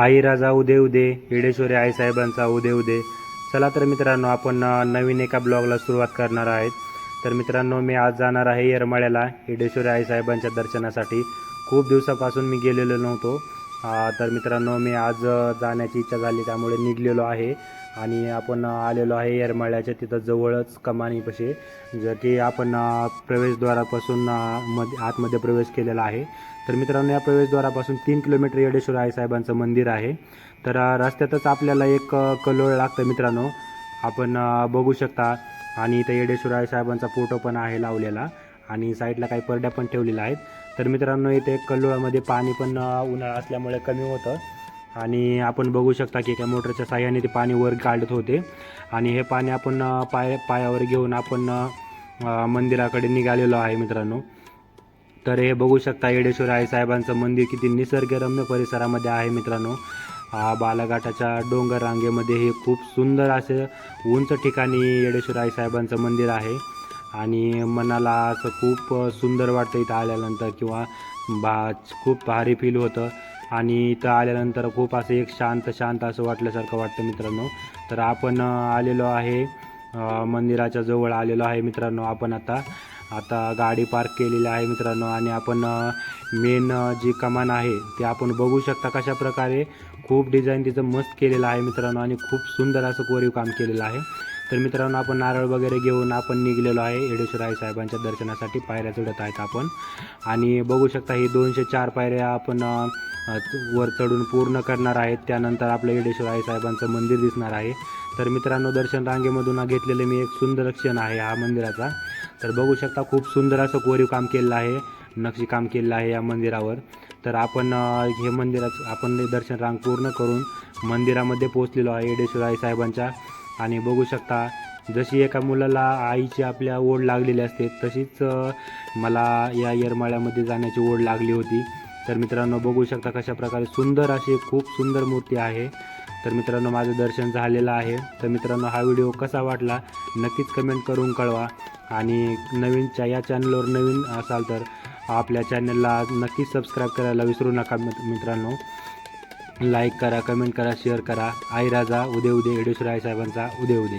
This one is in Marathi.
आई राजा उदे उदे, येडेश्वरी आईसाहेबांचा उदे उदे. चला तर मित्रांनो, आपण नवीन एका ब्लॉगला सुरुवात करणार आहेत. तर मित्रांनो, मी आज जाणार आहे येरमाळ्याला येडेश्वरी आईसाहेबांच्या दर्शनासाठी. खूप दिवसापासून मी गेलेलो नव्हतो. तर मित्रांनो, मी आज जाण्याची इच्छा झाली, त्यामुळे निघलेलो आहे. आणि आपण आलेलो आहे येरमाळ्याच्या तिथं जवळच कमानीपाशी, जर की आपण प्रवेशद्वारापासून आतमध्ये प्रवेश केलेला आहे. तर मित्रांनो, या प्रवेशद्वारापासून 3 किलोमीटर येडेश्वर आईसाहेबांचं मंदिर आहे. तर रस्त्यातच आपल्याला एक कल्लोळ लागतं मित्रांनो, आपण बघू शकता. आणि इथं येडेश्वर आईसाहेबांचा फोटो पण आहे लावलेला, आणि साईडला काही परड्या पण ठेवलेल्या आहेत. तर मित्रांनो, इथे कल्लोळामध्ये पाणी पण उन्हाळा असल्यामुळे कमी होतं, आणि आपण बघू शकता की एका मोटरच्या साह्याने ते पाणी वर काढत होते. आणि हे पाणी आपण पायावर घेऊन आपण मंदिराकडे निघालेलो आहे मित्रांनो. तर हे बघू शकता, येडेश्वर आईसाहेबांचं मंदिर किती निसर्गरम्य परिसरामध्ये आहे मित्रांनो. बालाघाटाच्या डोंगर रांगेमध्ये हे खूप सुंदर असे उंच ठिकाणी येडेश्वर आईसाहेबांचं मंदिर आहे. आणि मनाला असं खूप सुंदर वाटतं इथं आल्यानंतर, किंवा खूप भारी फील होतं. आणि इथं आल्यानंतर खूप असं एक शांत शांत असं वाटल्यासारखं वाटतं मित्रांनो. तर आपण आलेलो आहे, मंदिराच्या जवळ आलेलो आहे मित्रांनो. आपण आता गाडी पार्क केलेली आहे मित्रांनो, आणि आपण मेन जी कमान आहे ते आपण बघू शकता कशा प्रकारे खूप डिझाईन तिचं मस्त केलेलं आहे मित्रांनो, आणि खूप सुंदर असं कोरीव काम केलेलं आहे. तर मित्रांनो, आपण नारळ वगैरे घेऊन आपण निघलेलो आहे येडेश्वर आईसाहेबांच्या दर्शनासाठी. पायऱ्या चढत आहेत आपण, आणि बघू शकता ही 204 पायऱ्या आपण वर चढून पूर्ण करणार आहेत. त्यानंतर आपलं येडेश्वर आईसाहेबांचं मंदिर दिसणार आहे. तर मित्रांनो, दर्शन रांगेमधून घेतलेले मी एक सुंदर क्षण आहे हा मंदिराचा. तर बघू शकता, खूप सुंदर असं कोरीव काम केलेलं आहे, नक्षीकाम केलेलं आहे या मंदिरावर. तर आपण हे मंदिराचं आपण दर्शन रांग पूर्ण करून मंदिरामध्ये पोहोचलेलो आहे येडेश्वर आईसाहेबांच्या. आणि बघू शकता, जशी एका मुलाला आईची आपल्या ओढ लागलेली असते, तशीच मला या येरमाळ्यामध्ये जाण्याची ओढ लागली होती. तर मित्रांनो, बघू शकता कशा प्रकारे सुंदर अशी खूप सुंदर मूर्ती आहे. तर मित्रांनो, माझं दर्शन झालेलं आहे. तर मित्रांनो, हा व्हिडिओ कसा वाटला नक्कीच कमेंट करून कळवा. आणि या चॅनलवर नवीन असाल तर आपल्या चॅनलला नक्कीच सबस्क्राईब करायला विसरू नका मित्रांनो. लाईक करा, कमेंट करा, शेअर करा. आई राजा उदे उदे, येडेश्वर आईसाहेबांचा उदे उदे.